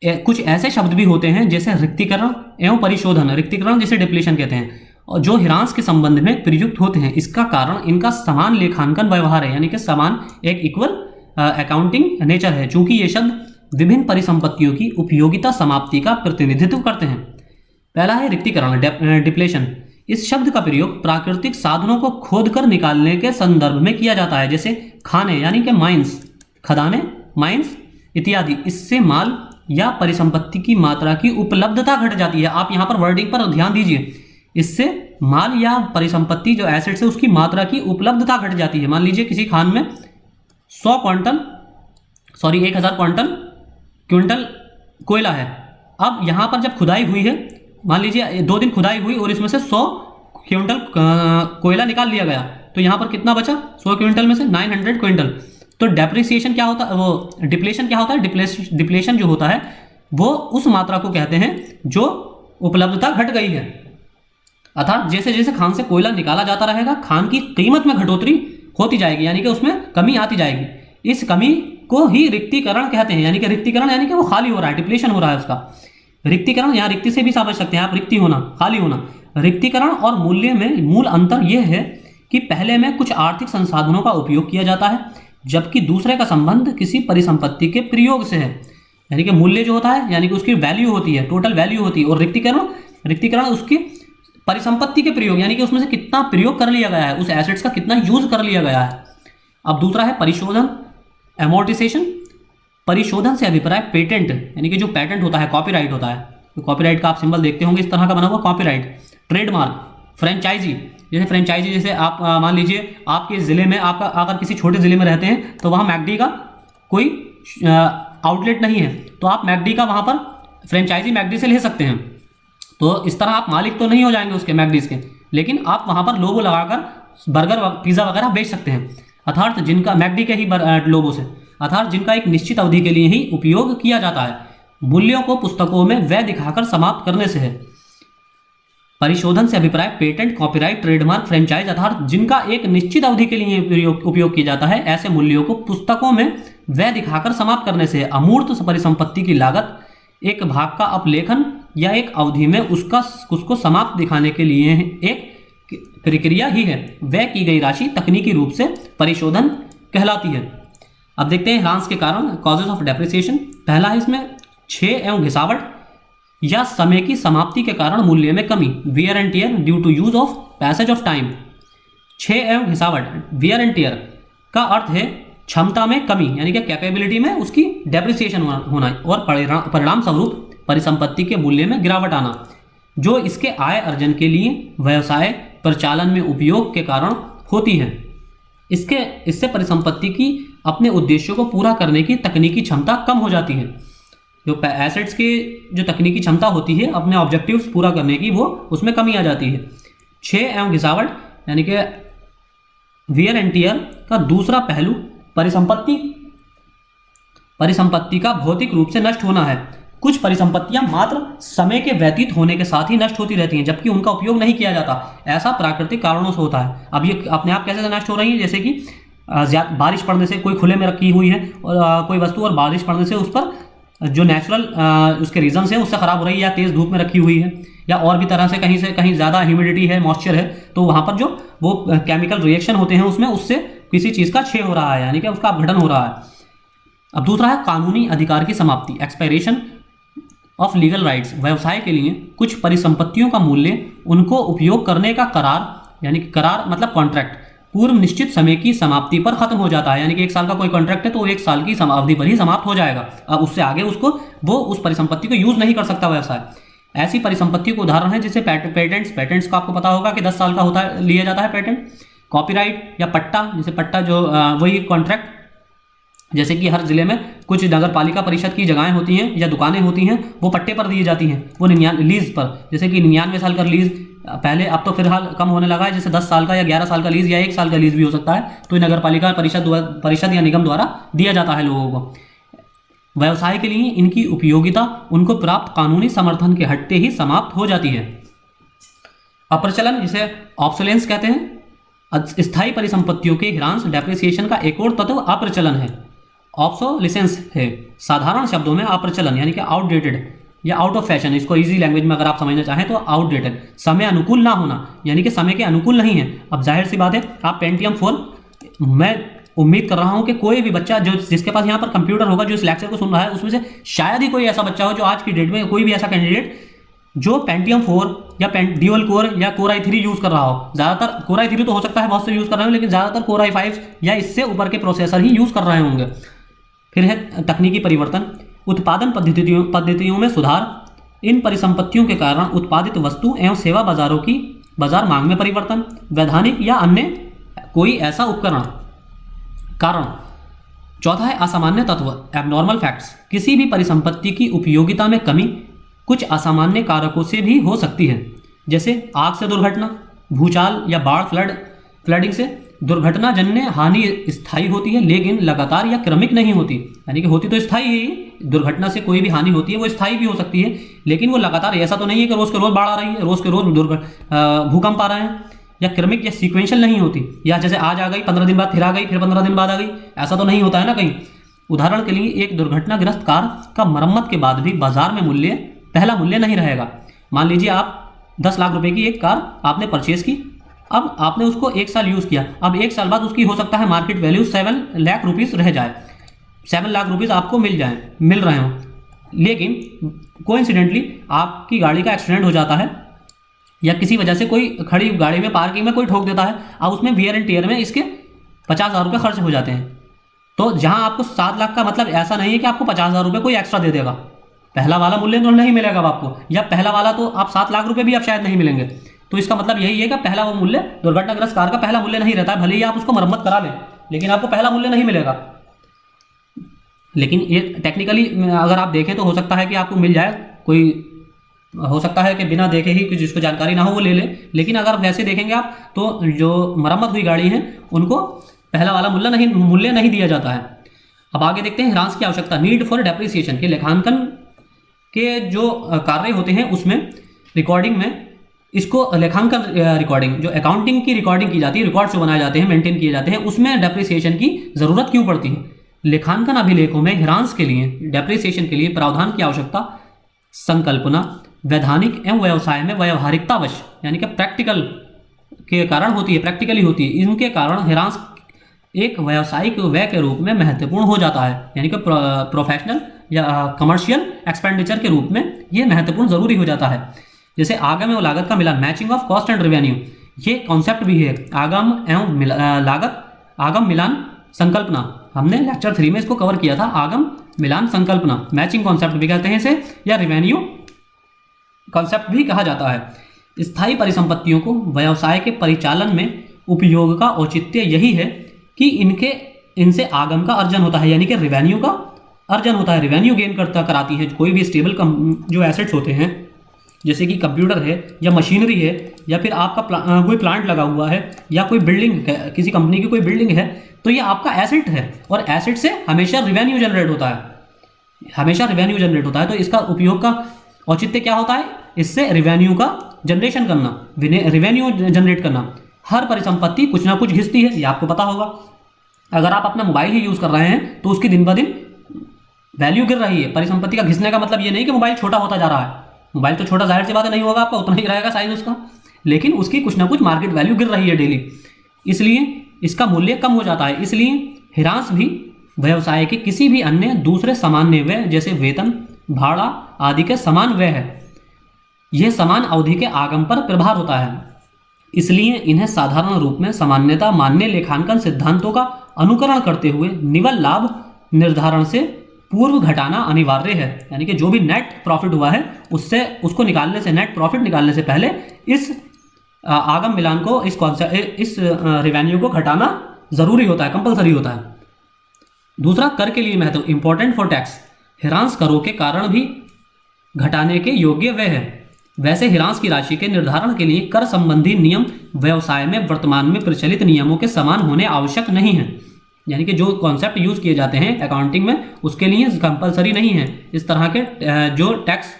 कुछ ऐसे शब्द भी होते हैं जैसे रिक्तीकरण एवं परिशोधन, रिक्तीकरण जिसे डिप्लीशन कहते हैं, और जो ह्रास के संबंध में प्रयुक्त होते हैं। इसका कारण इनका समान लेखांकन व्यवहार है, यानी कि समान एक इक्वल अकाउंटिंग नेचर है। चूंकि ये शब्द विभिन्न परिसंपत्तियों की उपयोगिता समाप्ति का प्रतिनिधित्व करते हैं। पहला है रिक्तीकरण, डिप्लेशन। इस शब्द का प्रयोग प्राकृतिक साधनों को खोदकर निकालने के संदर्भ में किया जाता है, जैसे खाने यानी कि माइंस, खदाने, माइंस इत्यादि। इससे माल या परिसंपत्ति की मात्रा की उपलब्धता घट जाती है। आप यहाँ पर वर्डिंग पर ध्यान दीजिए। इससे माल या परिसंपत्ति जो एसेट्स है उसकी मात्रा की उपलब्धता घट जाती है। मान लीजिए किसी खान में 100 क्विंटल सॉरी 1000 क्विंटल कोयला है। अब यहाँ पर जब खुदाई हुई है, मान लीजिए 2 दिन खुदाई हुई और इसमें से 100 क्विंटल कोयला निकाल लिया गया, तो यहाँ पर कितना बचा? 100 क्विंटल में से 900 क्विंटल। तो डेप्रिसिएशन क्या होता है, वो डिप्लेशन क्या होता है? डिप्लेशन जो होता है वो उस मात्रा को कहते हैं जो उपलब्धता घट गई है। अर्थात जैसे जैसे खान से कोयला निकाला जाता रहेगा, खान की कीमत में घटोतरी होती जाएगी, यानी कि उसमें कमी आती जाएगी। इस कमी को ही रिक्तीकरण कहते हैं, यानी कि रिक्तीकरण यानी कि वो खाली हो रहा है, डिप्लेशन हो रहा है उसका। रिक्तीकरण, यहाँ रिक्ति से भी समझ सकते हैं आप, रिक्ति होना, खाली होना। रिक्तीकरण और मूल्य में मूल अंतर यह है कि पहले में कुछ आर्थिक संसाधनों का उपयोग किया जाता है, जबकि दूसरे का संबंध किसी परिसंपत्ति के प्रयोग से है। यानी कि मूल्य जो होता है यानी कि उसकी वैल्यू होती है, टोटल वैल्यू होती है, और रिक्तीकरण उसकी परिसंपत्ति के प्रयोग, यानी कि उसमें से कितना प्रयोग कर लिया गया है, उस एसेट्स का कितना यूज कर लिया गया है। अब दूसरा है परिशोधन, एमोर्टिसेशन। परिशोधन से अभिप्राय पेटेंट, यानी कि जो पेटेंट होता है, कॉपीराइट होता है, तो कॉपीराइट का आप सिंबल देखते होंगे, इस तरह का बना हुआ कॉपीराइट। ट्रेडमार्क, फ्रेंचाइजी, जैसे फ्रेंचाइजी, जैसे आप मान लीजिए आपके ज़िले में, आप अगर किसी छोटे ज़िले में रहते हैं तो वहाँ मैकडी का कोई आउटलेट नहीं है, तो आप मैकडी का वहाँ पर फ्रेंचाइजी मैकडी से ले सकते हैं। तो इस तरह आप मालिक तो नहीं हो जाएंगे उसके, मैकडीज के, लेकिन आप वहाँ पर लोगो लगाकर बर्गर पिज़्ज़ा वगैरह बेच सकते हैं, अर्थात जिनका मैकडी के ही लोगो से, अर्थात जिनका एक निश्चित अवधि के लिए ही उपयोग किया जाता है। मूल्यों को पुस्तकों में व्यय दिखाकर समाप्त करने से है। परिशोधन से अभिप्राय पेटेंट, कॉपीराइट, ट्रेडमार्क, फ्रेंचाइज, अर्थात जिनका एक निश्चित अवधि के लिए उपयोग किया जाता है, ऐसे मूल्यों को पुस्तकों में व्यय दिखाकर समाप्त करने से। अमूर्त परिसंपत्ति की लागत एक भाग का अपलेखन या एक अवधि में उसको समाप्त दिखाने के लिए एक प्रक्रिया ही है। व्यय की गई राशि तकनीकी रूप से परिशोधन कहलाती है। अब देखते हैं ह्रास के कारण, कॉजेज ऑफ डेप्रिसिएशन। पहला है इसमें क्षय एवं घिसावट या समय की समाप्ति के कारण मूल्य में कमी, wear and tear due to use of passage of time. क्षय एवं घिसावट, वियर एंड टियर का अर्थ है क्षमता में कमी, यानी कि कैपेबिलिटी में उसकी डेप्रिसिएशन होना, और परिणाम स्वरूप परिसंपत्ति के मूल्य में गिरावट आना, जो इसके आय अर्जन के लिए व्यवसाय प्रचालन में उपयोग के कारण होती है। इससे परिसंपत्ति की अपने उद्देश्यों को पूरा करने की तकनीकी क्षमता कम हो जाती है। जो एसेट्स की जो तकनीकी क्षमता होती है अपने ऑब्जेक्टिव्स पूरा करने की, वो उसमें कमी आ जाती है। क्षय एवं घिसावट यानी कि वियर एंड टियर का दूसरा पहलू परिसंपत्ति का भौतिक रूप से नष्ट होना है। कुछ परिसंपत्तियां मात्र समय के व्यतीत होने के साथ ही नष्ट होती रहती हैं, जबकि उनका उपयोग नहीं किया जाता। ऐसा प्राकृतिक कारणों से होता है। अब ये अपने आप कैसे नष्ट हो रही है? जैसे कि बारिश पड़ने से, कोई खुले में रखी हुई है और कोई वस्तु, और बारिश पड़ने से उस पर जो नेचुरल उसके रीजन है उससे ख़राब हो रही है, या तेज़ धूप में रखी हुई है, या और भी तरह से कहीं ज़्यादा ह्यूमिडिटी है, मॉइस्चर है, तो वहाँ पर जो वो केमिकल रिएक्शन होते हैं उसमें उससे किसी चीज़ का क्षय हो रहा है, यानी कि उसका अपघटन हो रहा है। अब दूसरा है कानूनी अधिकार की समाप्ति, एक्सपायरेशन ऑफ लीगल राइट्स। व्यवसाय के लिए कुछ परिसंपत्तियों का मूल्य उनको उपयोग करने का करार, यानी कि करार मतलब कॉन्ट्रैक्ट, पूर्व निश्चित समय की समाप्ति पर खत्म हो जाता है। यानी कि 1 साल का कोई कॉन्ट्रैक्ट है तो 1 साल की अवधि पर ही समाप्त हो जाएगा। अब उससे आगे वो उस परिसंपत्ति को यूज नहीं कर सकता व्यवसाय। ऐसी परिसंपत्तियों को उदाहरण है जैसे पेटेंट्स को आपको पता होगा कि 10 साल का होता है, लिया जाता है पेटेंट। कॉपीराइट या पट्टा, जैसे पट्टा जो वही कॉन्ट्रैक्ट, जैसे कि हर जिले में कुछ नगर पालिका परिषद की जगहें होती हैं या दुकानें होती हैं, वो पट्टे पर दी जाती हैं, वो लीज पर, जैसे कि 99 साल का लीज पहले, अब तो फिलहाल कम होने लगा है, जैसे 10 साल का या 11 साल का लीज या 1 साल का लीज भी हो सकता है, तो नगर पालिका परिषद या निगम द्वारा दिया जाता है लोगों को। व्यवसाय के लिए इनकी उपयोगिता उनको प्राप्त कानूनी समर्थन के हटते ही समाप्त हो जाती है। अप्रचलन, जिसे ऑब्सोलेंस कहते हैं, स्थायी परिसंपत्तियों के ह्रास डेप्रिसिएशन का एक और तत्व अप्रचलन है, ऑब्सोलिसेंस है। साधारण शब्दों में अप्रचलन यानी कि आउटडेटेड या आउट ऑफ फैशन, इसको इजी लैंग्वेज में अगर आप समझना चाहें तो आउटडेटेड, समय अनुकूल ना होना, यानी कि समय के अनुकूल नहीं है। अब जाहिर सी बात है, आप पेंटियम 4, मैं उम्मीद कर रहा हूं कि कोई भी बच्चा जिसके पास यहाँ पर कंप्यूटर होगा, जो इस लेक्चर को सुन रहा है, उसमें से शायद ही कोई ऐसा बच्चा हो जो आज की डेट में, कोई भी ऐसा कैंडिडेट जो पेंटियम 4 या ड्यूअल कोर या कोर i3 यूज कर रहा हो। ज़्यादातर कोर i3 तो हो सकता है बहुत से यूज कर रहे हो, लेकिन ज़्यादातर कोर i5 या इससे ऊपर के प्रोसेसर ही यूज कर रहे होंगे। फिर है तकनीकी परिवर्तन, उत्पादन पद्धतियों में सुधार। इन परिसंपत्तियों के कारण उत्पादित वस्तु एवं सेवा बाजारों की बाजार मांग में परिवर्तन, वैधानिक या अन्य कोई ऐसा उपकरण कारण चौथा है असामान्य तत्व, एबनॉर्मल फैक्ट्स। किसी भी परिसंपत्ति की उपयोगिता में कमी कुछ असामान्य कारकों से भी हो सकती है, जैसे आग से दुर्घटना, भूचाल या बाढ़, फ्लडिंग से। दुर्घटनाजन्य हानि स्थायी होती है लेकिन लगातार या क्रमिक नहीं होती, यानी कि होती तो स्थायी है। दुर्घटना से कोई भी हानि होती है वो स्थायी भी हो सकती है, लेकिन वो लगातार, ऐसा तो नहीं है कि रोज़ के रोज़ बाढ़ आ रही है, रोज़ के रोज़ भूकंप आ रहे हैं। या क्रमिक या सीक्वेंशियल नहीं होती, या जैसे आज आ गई 15 दिन बाद फिर आ गई, फिर 15 दिन बाद आ गई, ऐसा तो नहीं होता है ना कहीं। उदाहरण के लिए एक दुर्घटनाग्रस्त कार का मरम्मत के बाद भी बाजार में मूल्य पहला मूल्य नहीं रहेगा। मान लीजिए आप 10 लाख रुपए की एक कार आपने परचेज की, अब आपने उसको 1 साल यूज़ किया, अब 1 साल बाद उसकी हो सकता है मार्केट वैल्यू 7 लाख रुपीज़ रह जाए, 7 लाख रुपीज़ आपको मिल रहे हों, लेकिन कोइंसिडेंटली आपकी गाड़ी का एक्सीडेंट हो जाता है या किसी वजह से कोई खड़ी गाड़ी में पार्किंग में कोई ठोक देता है, अब उसमें वियर एंड टियर में इसके 50,000 रुपये खर्च हो जाते हैं। तो जहां आपको 7 लाख का मतलब ऐसा नहीं है कि आपको 50,000 रुपये कोई एक्स्ट्रा दे देगा, पहला वाला मूल्य तो नहीं मिलेगा आपको, या पहला वाला तो आप 7 लाख रुपये भी आप शायद नहीं मिलेंगे। तो इसका मतलब यही है कि पहला वो मूल्य दुर्घटनाग्रस्त कार का पहला मूल्य नहीं रहता है, भले ही आप उसको मरम्मत करा लें लेकिन आपको पहला मूल्य नहीं मिलेगा। लेकिन ये टेक्निकली अगर आप देखें तो हो सकता है कि आपको मिल जाए, कोई हो सकता है कि बिना देखे ही जिसको जानकारी ना हो वो ले ले, लेकिन अगर वैसे देखेंगे आप तो जो मरम्मत हुई गाड़ी है उनको पहला वाला मूल्य नहीं दिया जाता है। अब आगे देखते हैं ह्रास की आवश्यकता, नीड फॉर डेप्रिसिएशन के लेखांकन के जो कार्य होते हैं उसमें रिकॉर्डिंग में इसको लेखांकन रिकॉर्डिंग, जो अकाउंटिंग की रिकॉर्डिंग की जाती है, रिकॉर्ड्स जो बनाए जाते हैं, मेंटेन किए जाते हैं, उसमें डेप्रिसिएशन की जरूरत क्यों पड़ती है। लेखांकन अभिलेखों में ह्रास के लिए, डेप्रिसिएशन के लिए प्रावधान की आवश्यकता संकल्पना, वैधानिक एवं व्यवसाय में व्यवहारिकतावश यानी कि प्रैक्टिकल के कारण होती है, प्रैक्टिकली होती है। इनके कारण ह्रास एक व्यावसायिक व्यय के रूप में महत्वपूर्ण हो जाता है, यानी कि प्रोफेशनल या कमर्शियल एक्सपेंडिचर के रूप में ये महत्वपूर्ण जरूरी हो जाता है। जैसे आगम एवं लागत का मिलान, matching of cost and revenue, ये कॉन्सेप्ट भी है। आगम एवं लागत, आगम मिलान संकल्पना, हमने लेक्चर 3 में इसको कवर किया था। आगम मिलान संकल्पना, मैचिंग कॉन्सेप्ट भी कहते हैं इसे, या रेवेन्यू कॉन्सेप्ट भी कहा जाता है। स्थायी परिसंपत्तियों को व्यवसाय के परिचालन में उपयोग का औचित्य यही है कि इनसे आगम का अर्जन होता है, यानी कि रेवेन्यू का अर्जन होता है, रेवेन्यू गेन कराती है। कोई भी स्टेबल जो एसेट्स होते हैं, जैसे कि कंप्यूटर है या मशीनरी है या फिर आपका कोई प्लांट लगा हुआ है या कोई बिल्डिंग, किसी कंपनी की कोई बिल्डिंग है, तो ये आपका एसेट है और एसेट से हमेशा रेवेन्यू जनरेट होता है, हमेशा रेवेन्यू जनरेट होता है। तो इसका उपयोग का औचित्य क्या होता है, इससे रेवेन्यू का जनरेशन करना, रेवेन्यू जनरेट करना। हर परिसंपत्ति कुछ ना कुछ घिसती है, ये आपको पता होगा। अगर आप अपना मोबाइल ही यूज़ कर रहे हैं तो उसकी दिन ब दिन वैल्यू गिर रही है। परिसंपत्ति का घिसने का मतलब ये नहीं कि मोबाइल छोटा होता जा रहा है, मोबाइल तो छोटा जाहिर सी बात है नहीं होगा, आपका उतना ही रहेगा साइज उसका, लेकिन उसकी कुछ ना कुछ मार्केट वैल्यू गिर रही है डेली, इसलिए इसका मूल्य कम हो जाता है। इसलिए ह्रास भी व्यवसाय के किसी भी अन्य दूसरे सामान्य व्यय जैसे वेतन, भाड़ा आदि के समान व्यय है। यह समान अवधि के आगम पर प्रभाव होता है, इसलिए इन्हें साधारण रूप में सामान्यतः मान्य लेखांकन सिद्धांतों का अनुकरण करते हुए निवल लाभ निर्धारण से पूर्व घटाना अनिवार्य है। यानी कि जो भी नेट प्रॉफिट हुआ है उसको निकालने से, नेट प्रॉफिट निकालने से पहले इस आगम मिलान को, इस रेवेन्यू को घटाना जरूरी होता है, कंपलसरी होता है। दूसरा, कर के लिए महत्व, इंपॉर्टेंट फॉर टैक्स, ह्रास करों के कारण भी घटाने के योग्य व्यय है। वैसे ह्रास की राशि के निर्धारण के लिए कर संबंधी नियम व्यवसाय में वर्तमान में प्रचलित नियमों के समान होने आवश्यक नहीं है। यानी कि जो कॉन्सेप्ट यूज किए जाते हैं अकाउंटिंग में उसके लिए कंपलसरी नहीं है। इस तरह के जो टैक्स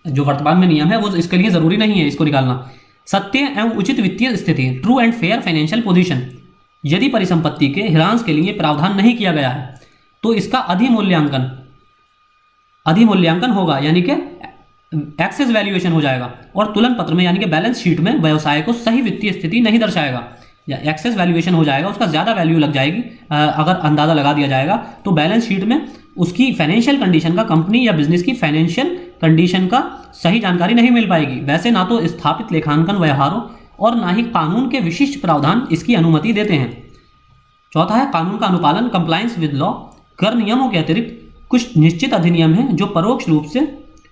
जो वर्तमान में नियम है वो इसके लिए जरूरी नहीं है इसको निकालना। सत्य एवं उचित वित्तीय स्थिति, true and fair financial position, यदि परिसंपत्ति के ह्रास के लिए प्रावधान नहीं किया गया है तो इसका अधिमूल्यांकन होगा, यानी कि एक्सेस वैल्यूएशन हो जाएगा, और तुलन पत्र में यानी कि बैलेंस शीट में व्यवसाय को सही वित्तीय स्थिति नहीं दर्शाएगा, या एक्सेस वैल्यूएशन हो जाएगा, उसका ज़्यादा वैल्यू लग जाएगी। अगर अंदाज़ा लगा दिया जाएगा तो बैलेंस शीट में उसकी फाइनेंशियल कंडीशन का, कंपनी या बिजनेस की फाइनेंशियल कंडीशन का सही जानकारी नहीं मिल पाएगी। वैसे ना तो स्थापित लेखांकन व्यवहारों और ना ही कानून के विशिष्ट प्रावधान इसकी अनुमति देते हैं। चौथा है कानून का अनुपालन, कंप्लायंस विद लॉ। कर नियमों के अतिरिक्त कुछ निश्चित अधिनियम हैं जो परोक्ष रूप से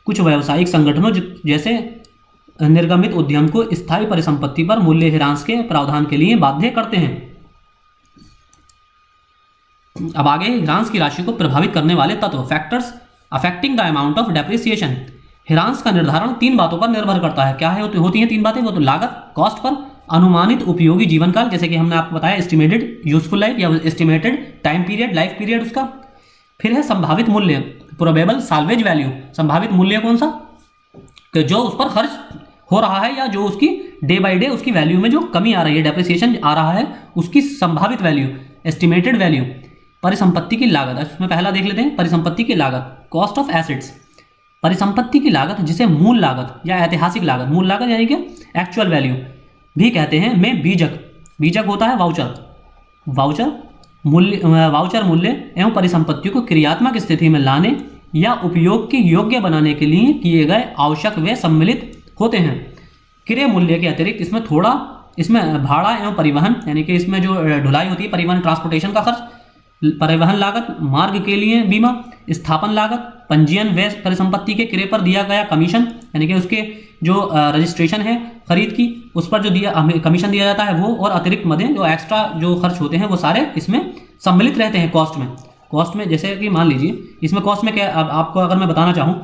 कुछ व्यावसायिक संगठनों जैसे निर्गमित उद्यम को स्थायी परिसंपत्ति पर मूल्य ह्रास के प्रावधान के लिए बाध्य करते हैं। अब आगे ह्रास की राशि को प्रभावित करने वाले तत्व, factors affecting the amount of depreciation. ह्रास का निर्धारण तीन बातों पर निर्भर करता है। क्या है होती हैं तीन बातें? वो तो लागत, कॉस्ट पर, अनुमानित उपयोगी जीवन काल, जैसे कि हमने आपको बताया एस्टिमेटेड यूजफुल लाइफ या estimated time period, life period उसका। फिर है संभावित मूल्य, प्रोबेबल साल्वेज वैल्यू। संभावित मूल्य कौन सा? कि जो उस पर खर्च हो रहा है या जो उसकी डे बाय डे उसकी वैल्यू में जो कमी आ रही है, डेप्रिसिएशन आ रहा है, उसकी संभावित वैल्यू, एस्टिमेटेड वैल्यू। परिसंपत्ति की लागत, इसमें पहला देख लेते हैं परिसंपत्ति की लागत, कॉस्ट ऑफ एसेट्स। परिसंपत्ति की लागत जिसे मूल लागत या ऐतिहासिक लागत, मूल लागत यानी कि एक्चुअल वैल्यू भी कहते हैं, में बीजक होता है वाउचर मूल्य एवं परिसंपत्तियों को क्रियात्मक स्थिति में लाने या उपयोग के योग्य बनाने के लिए किए गए आवश्यक व सम्मिलित होते हैं। क्रय मूल्य के अतिरिक्त इसमें भाड़ा एवं परिवहन यानी कि इसमें जो ढुलाई होती है, परिवहन ट्रांसपोर्टेशन का खर्च, परिवहन लागत, मार्ग के लिए बीमा, स्थापन लागत, पंजीयन व परिसंपत्ति के क्रय पर दिया गया कमीशन यानी कि उसके जो रजिस्ट्रेशन है खरीद की, उस पर जो कमीशन दिया जाता है वो, और अतिरिक्त मदें जो एक्स्ट्रा जो खर्च होते हैं वो सारे इसमें सम्मिलित रहते हैं कॉस्ट में। जैसे कि मान लीजिए इसमें कॉस्ट में क्या, अब आपको अगर मैं बताना चाहूँ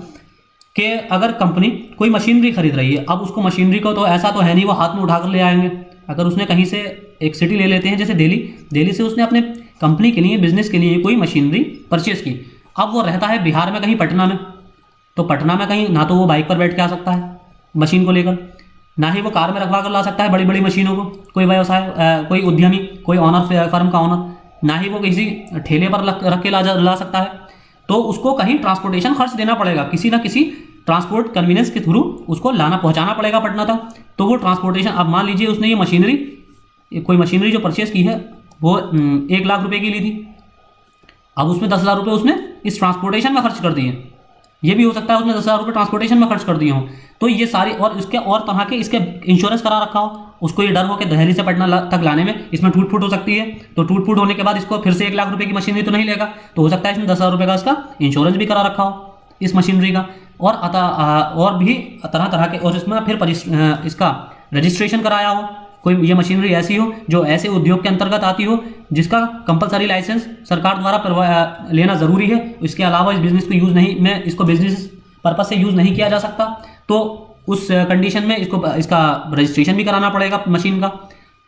कि अगर कंपनी कोई मशीनरी खरीद रही है, अब उसको मशीनरी को तो ऐसा तो है नहीं वो हाथ में उठाकर ले आएंगे। अगर उसने कहीं से एक सिटी ले लेते हैं जैसे दिल्ली से उसने अपने कंपनी के लिए, बिजनेस के लिए कोई मशीनरी परचेस की, अब वो रहता है बिहार में कहीं पटना में, तो पटना में कहीं ना तो वो बाइक पर बैठ के आ सकता है मशीन को लेकर, ना ही वो कार में रखवा कर ला सकता है बड़ी बड़ी मशीनों को, कोई व्यवसाय कोई उद्यमी, कोई ऑनर, फर्म का ऑनर, ना ही वो किसी ठेले पर रख के ला सकता है। तो उसको कहीं ट्रांसपोर्टेशन खर्च देना पड़ेगा, किसी ना किसी ट्रांसपोर्ट कन्वीनियंस के थ्रू उसको पहुंचाना पड़ेगा पटना तक। तो वो ट्रांसपोर्टेशन, अब मान लीजिए उसने ये कोई मशीनरी जो परचेस की है वो 1 लाख रुपए की ली थी, अब उसमें 10,000 रुपये उसने इस ट्रांसपोर्टेशन में खर्च कर दिए। ये भी हो सकता है उसने 10,000 रुपये ट्रांसपोर्टेशन में खर्च कर दिए हों। तो ये सारी और इसके और तरह के इसके इंश्योरेंस करा रखा हो, उसको ये डर हो कि दिल्ली से पटना तक लाने में इसमें टूट फूट हो सकती है, तो टूट फूट होने के बाद इसको फिर से 1 लाख रुपए की मशीनरी तो नहीं लेगा, तो हो सकता है इसमें 10,000 रुपये का इसका इंश्योरेंस भी करा रखा हो इस मशीनरी का, और भी तरह तरह के, और इसमें फिर इसका रजिस्ट्रेशन कराया हो, कोई ये मशीनरी ऐसी हो जो ऐसे उद्योग के अंतर्गत आती हो जिसका कंपलसरी लाइसेंस सरकार द्वारा लेना ज़रूरी है, इसके अलावा इस बिज़नेस को इसको बिजनेस पर्पज से यूज़ नहीं किया जा सकता, तो उस कंडीशन में इसका रजिस्ट्रेशन भी कराना पड़ेगा मशीन का।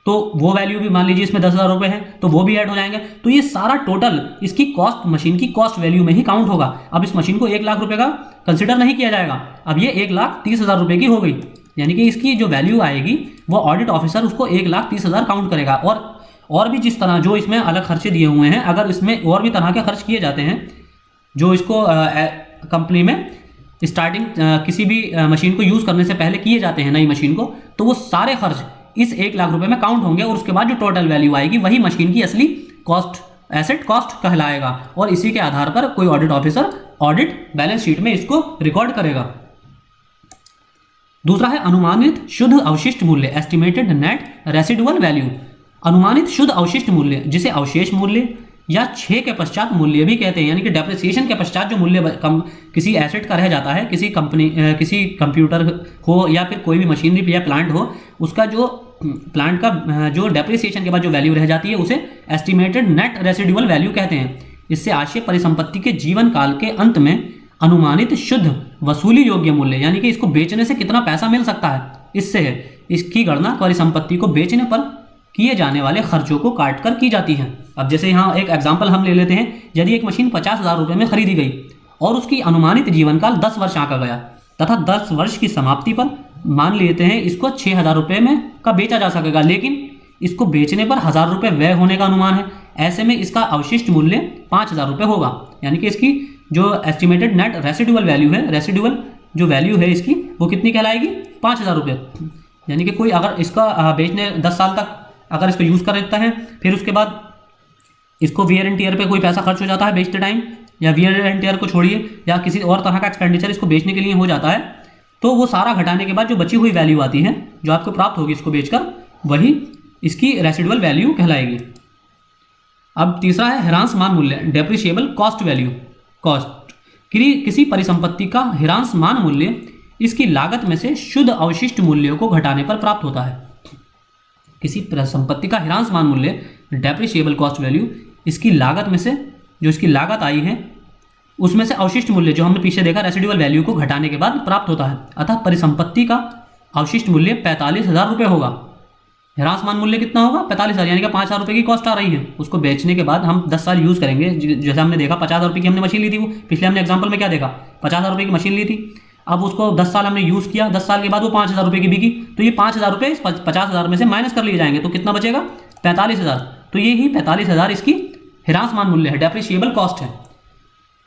तो वो वैल्यू भी मान लीजिए इसमें 10,000 रुपये है तो वो भी ऐड हो जाएंगे। तो ये सारा टोटल इसकी कॉस्ट, मशीन की कॉस्ट वैल्यू में ही काउंट होगा। अब इस मशीन को 1 लाख रुपये का कंसिडर नहीं किया जाएगा, अब ये 1,30,000 रुपये की हो गई, यानी कि इसकी जो वैल्यू आएगी वो ऑडिट ऑफिसर उसको 1,30,000 काउंट करेगा। और भी जिस तरह जो इसमें अलग खर्चे दिए हुए हैं, अगर इसमें और भी तरह के खर्च किए जाते हैं जो इसको कंपनी में स्टार्टिंग किसी भी मशीन को यूज़ करने से पहले किए जाते हैं नई मशीन को, तो वो सारे खर्च इस 1 लाख रुपए में काउंट होंगे, और उसके बाद जो टोटल वैल्यू आएगी वही मशीन की असली कॉस्ट, एसेट कॉस्ट कहलाएगा, और इसी के आधार पर कोई audit officer audit balance sheet में इसको रिकॉर्ड करेगा। दूसरा है अनुमानित शुद्ध अवशिष्ट मूल्य, एस्टिमेटेड नेट रेसिडुअल वैल्यू। अनुमानित शुद्ध अवशिष्ट मूल्य जिसे अवशेष मूल्य या 6 के पश्चात मूल्य भी कहते हैं, यानी कि डेप्रिसिएशन के पश्चात जो मूल्य किसी एसेट का रह जाता है, किसी कंप्यूटर हो या फिर कोई भी मशीनरी या प्लांट हो, उसका जो प्लांट का जो डेप्रिसिएशन के बाद जो वैल्यू रह जाती है उसे एस्टिमेटेड नेट रेसिडुअल वैल्यू कहते हैं। इससे आशय परिसंपत्ति के जीवन काल के अंत में अनुमानित शुद्ध वसूली योग्य मूल्य, यानी कि इसको बेचने से कितना पैसा मिल सकता है, इससे है। इसकी गणना परिसंपत्ति को बेचने पर किए जाने वाले खर्चों को काटकर की जाती है। अब जैसे यहाँ एक एग्जांपल हम ले लेते हैं, यदि एक मशीन 50,000 रुपये में खरीदी गई और उसकी अनुमानित जीवन काल 10 वर्ष आंका गया तथा 10 वर्ष की समाप्ति पर मान लेते हैं इसको 6,000 रुपये में का बेचा जा सकेगा, लेकिन इसको बेचने पर 1,000 रुपये व्यय होने का अनुमान है। ऐसे में इसका अवशिष्ट मूल्य 5,000 रुपये होगा, यानी कि इसकी जो एस्टिमेटेड नेट रेसिडुअल वैल्यू है, रेसिडुअल जो वैल्यू है इसकी वो कितनी कहलाएगी, 5,000 रुपये। यानी कि कोई अगर इसका बेचने 10 साल तक अगर इसको यूज़ कर देता है, फिर उसके बाद इसको वियर एंड टियर पे कोई पैसा खर्च हो जाता है बेचते टाइम, या वियर एंड टियर को छोड़िए या किसी और तरह का एक्सपेंडिचर इसको बेचने के लिए हो जाता है, तो वो सारा घटाने के बाद जो बची हुई वैल्यू आती है जो आपको प्राप्त होगी इसको बेचकर, वही इसकी रेसिडुअल वैल्यू कहलाएगी। अब तीसरा है ह्रासमान मूल्य, डेप्रिशिएबल कॉस्ट वैल्यू। कॉस्ट किसी परिसंपत्ति का ह्रासमान मूल्य इसकी लागत में से शुद्ध अवशिष्ट मूल्यों को घटाने पर प्राप्त होता है। किसी संपत्ति का ह्रासमान मूल्य डेप्रिशिएबल कॉस्ट वैल्यू इसकी लागत में से जो इसकी लागत आई है उसमें से अवशिष्ट मूल्य जो हमने पीछे देखा रेसिडुअल वैल्यू को घटाने के बाद प्राप्त होता है। अतः परिसंपत्ति का अवशिष्ट मूल्य 45,000 रुपये होगा। ह्रासमान मूल्य कितना होगा? 45,000, यानी कि 5,000 रुपये की कॉस्ट आ रही है। उसको बेचने के बाद हम 10 साल यूज़ करेंगे। जैसे हमने देखा 50,000 रुपये की हमने मशीन ली थी, वो पिछले हमने एग्जाम्पल में क्या देखा, 50,000 रुपये की मशीन ली थी। अब उसको 10 साल हमने यूज़ किया, 10 साल के बाद वो 5,000 रुपये की बिकी, तो ये 5,000 रुपये 50,000 में से माइनस कर लिए जाएंगे, तो कितना बचेगा? 45,000। तो ये ही 45,000 इसकी ह्रासमान मूल्य है, डेप्रिशिएबल कॉस्ट है।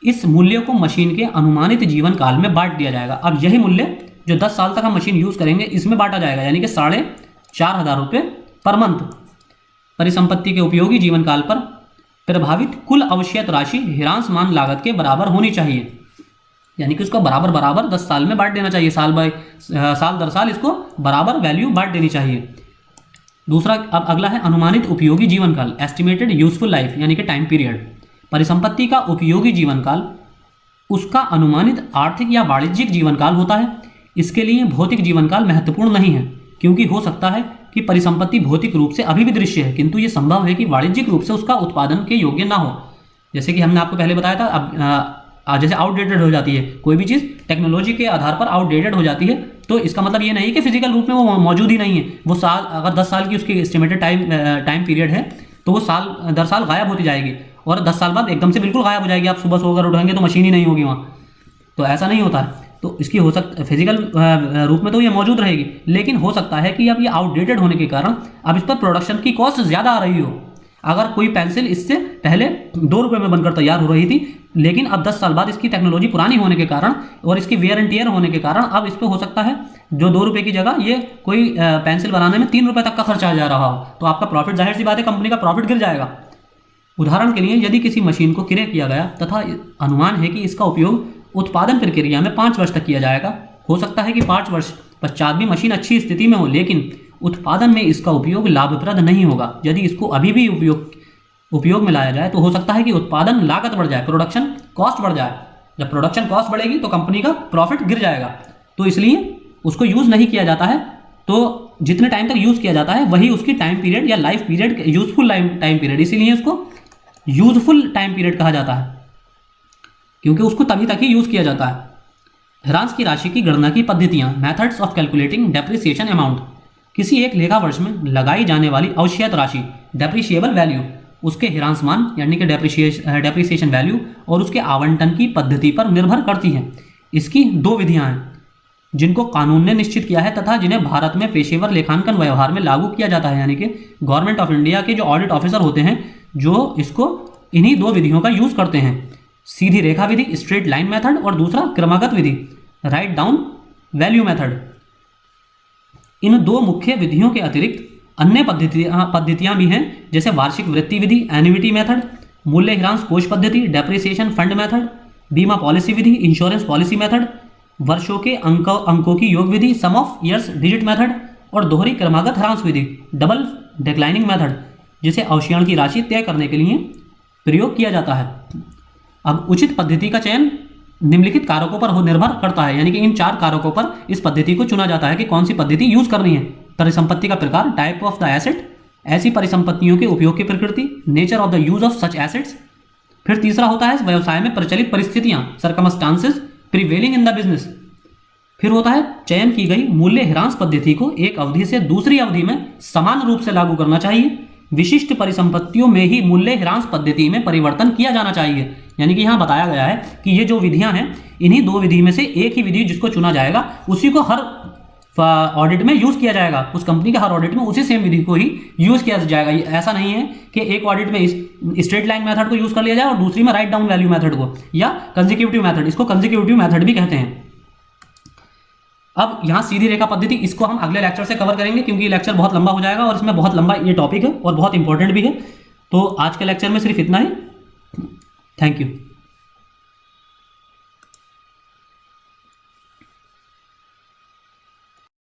इस मूल्य को मशीन के अनुमानित जीवन काल में बांट दिया जाएगा। अब यही मूल्य जो 10 साल तक हम मशीन यूज़ करेंगे इसमें बांटा जाएगा, यानी कि 4,500 रुपये पर मंथ। परिसंपत्ति के उपयोगी जीवन काल पर प्रभावित कुल अवशयत राशि ह्रासमान लागत के बराबर होनी चाहिए, यानी कि उसको बराबर बराबर 10 साल में बांट देना चाहिए, साल दर साल इसको बराबर वैल्यू बांट देनी चाहिए। दूसरा, अब अगला है अनुमानित उपयोगी जीवन काल, एस्टिमेटेड यूजफुल लाइफ, यानी कि टाइम पीरियड। परिसंपत्ति का उपयोगी जीवन काल उसका अनुमानित आर्थिक या वाणिज्यिक जीवन काल होता है। इसके लिए भौतिक जीवन काल महत्वपूर्ण नहीं है, क्योंकि हो सकता है कि परिसंपत्ति भौतिक रूप से अभी भी दृश्य है, किंतु ये संभव है कि वाणिज्यिक रूप से उसका उत्पादन के योग्य ना हो। जैसे कि हमने आपको पहले बताया था, अब जैसे आउटडेटेड हो जाती है कोई भी चीज़, टेक्नोलॉजी के आधार पर आउटडेटेड हो जाती है, तो इसका मतलब ये नहीं कि फिजिकल रूप में वो मौजूद ही नहीं है। वो साल, अगर 10 साल की उसकी एस्टिमेटेड टाइम पीरियड है, तो वो साल दर साल गायब होती जाएगी, और 10 साल बाद एकदम से बिल्कुल गायब हो जाएगी। आप सुबह सोकर उठेंगे तो मशीन ही नहीं होगी वहाँ, तो ऐसा नहीं होता है। तो इसकी हो सकता फिजिकल रूप में तो ये मौजूद रहेगी, लेकिन हो सकता है कि अब ये आउटडेटेड होने के कारण अब इस पर प्रोडक्शन की कॉस्ट ज़्यादा आ रही हो। अगर कोई पेंसिल इससे पहले 2 रुपये में बनकर तैयार हो रही थी, लेकिन अब 10 साल बाद इसकी टेक्नोलॉजी पुरानी होने के कारण और इसकी वेयर एंड टियर होने के कारण अब इस पर हो सकता है जो 2 रुपये की जगह ये कोई पेंसिल बनाने में 3 रुपये तक का खर्चा आ जा रहा हो, तो आपका प्रॉफिट, जाहिर सी बात है, कंपनी का प्रॉफिट गिर जाएगा। उदाहरण के लिए, यदि किसी मशीन को क्रय किया गया तथा अनुमान है कि इसका उपयोग उत्पादन प्रक्रिया में 5 वर्ष तक किया जाएगा, हो सकता है कि 5 वर्ष पश्चात भी मशीन अच्छी स्थिति में हो, लेकिन उत्पादन में इसका उपयोग लाभप्रद नहीं होगा। यदि इसको अभी भी उपयोग में लाया जाए तो हो सकता है कि उत्पादन लागत बढ़ जाए, प्रोडक्शन कॉस्ट बढ़ जाए। जब प्रोडक्शन कॉस्ट बढ़ेगी तो कंपनी का प्रॉफिट गिर जाएगा, तो इसलिए उसको यूज़ नहीं किया जाता है। तो जितने टाइम तक यूज़ किया जाता है वही उसकी टाइम पीरियड या life period, useful time period, इसीलिए उसको यूजफुल टाइम पीरियड कहा जाता है, क्योंकि उसको तभी तक ही यूज़ किया जाता है। ह्रास की राशि की गणना की पद्धतियाँ, methods of calculating depreciation amount. किसी एक लेखा वर्ष में लगाई जाने वाली अवशयत राशि, डेप्रिशिएबल वैल्यू, उसके ह्रासमान यानी कि डेप्रिसिएशन वैल्यू और उसके आवंटन की पद्धति पर निर्भर करती है। इसकी 2 विधियाँ हैं जिनको कानून ने निश्चित किया है तथा जिन्हें भारत में पेशेवर लेखांकन व्यवहार में लागू किया जाता है, यानी कि गवर्नमेंट ऑफ इंडिया के जो ऑडिट ऑफिसर होते हैं जो इसको इन्हीं 2 विधियों का यूज़ करते हैं। सीधी रेखा विधि, स्ट्रेट लाइन मेथड, और दूसरा क्रमागत विधि, राइट डाउन वैल्यू मेथड। इन 2 मुख्य विधियों के अतिरिक्त अन्य पद्धतियां भी हैं, जैसे वार्षिक वृत्ति विधि, एन्युइटी मेथड, मूल्य ह्रास कोष पद्धति, डेप्रिसिएशन फंड मेथड, बीमा पॉलिसी विधि, इंश्योरेंस पॉलिसी मेथड, वर्षों के अंकों की योग विधि, सम ऑफ ईयर्स डिजिट मेथड, और दोहरी क्रमागत ह्रास विधि, डबल डिक्लाइनिंग मेथड, जिसे अवशयन की राशि तय करने के लिए प्रयोग किया जाता है। अब उचित पद्धति का चयन निम्नलिखित कारकों पर निर्भर करता है, यानी कि इन 4 कारकों पर इस पद्धति को चुना जाता है कि कौन सी पद्धति यूज करनी है। परिसंपत्ति का प्रकार, टाइप ऑफ द एसेट, ऐसी परिसंपत्तियों के उपयोग की प्रकृति, nature of the use of such assets. फिर तीसरा होता है व्यवसाय में प्रचलित परिस्थितियां, circumstances prevailing in the business. फिर होता है चयन की गई मूल्य ह्रास पद्धति को एक अवधि से दूसरी अवधि में समान रूप से लागू करना चाहिए। विशिष्ट परिसंपत्तियों में ही मूल्य ह्रास पद्धति में परिवर्तन किया जाना चाहिए, यानी कि यहाँ बताया गया है कि ये जो विधियां हैं, इन्हीं 2 विधि में से एक ही विधि जिसको चुना जाएगा उसी को हर ऑडिट में यूज किया जाएगा। उस कंपनी के हर ऑडिट में उसी सेम विधि को ही यूज किया जाएगा। ऐसा नहीं है कि एक ऑडिट में स्ट्रेट लाइन मेथड को यूज कर लिया जाए और दूसरी में राइट डाउन वैल्यू मेथड को, या कंसेक्यूटिव मेथड, इसको कंसेक्यूटिव मेथड भी कहते हैं। अब यहाँ सीधी रेखा पद्धति, इसको हम अगले लेक्चर से कवर करेंगे क्योंकि ये लेक्चर बहुत लंबा हो जाएगा और इसमें बहुत लंबा ये टॉपिक है और बहुत इंपॉर्टेंट भी है। तो आज के लेक्चर में सिर्फ इतना ही। Thank you.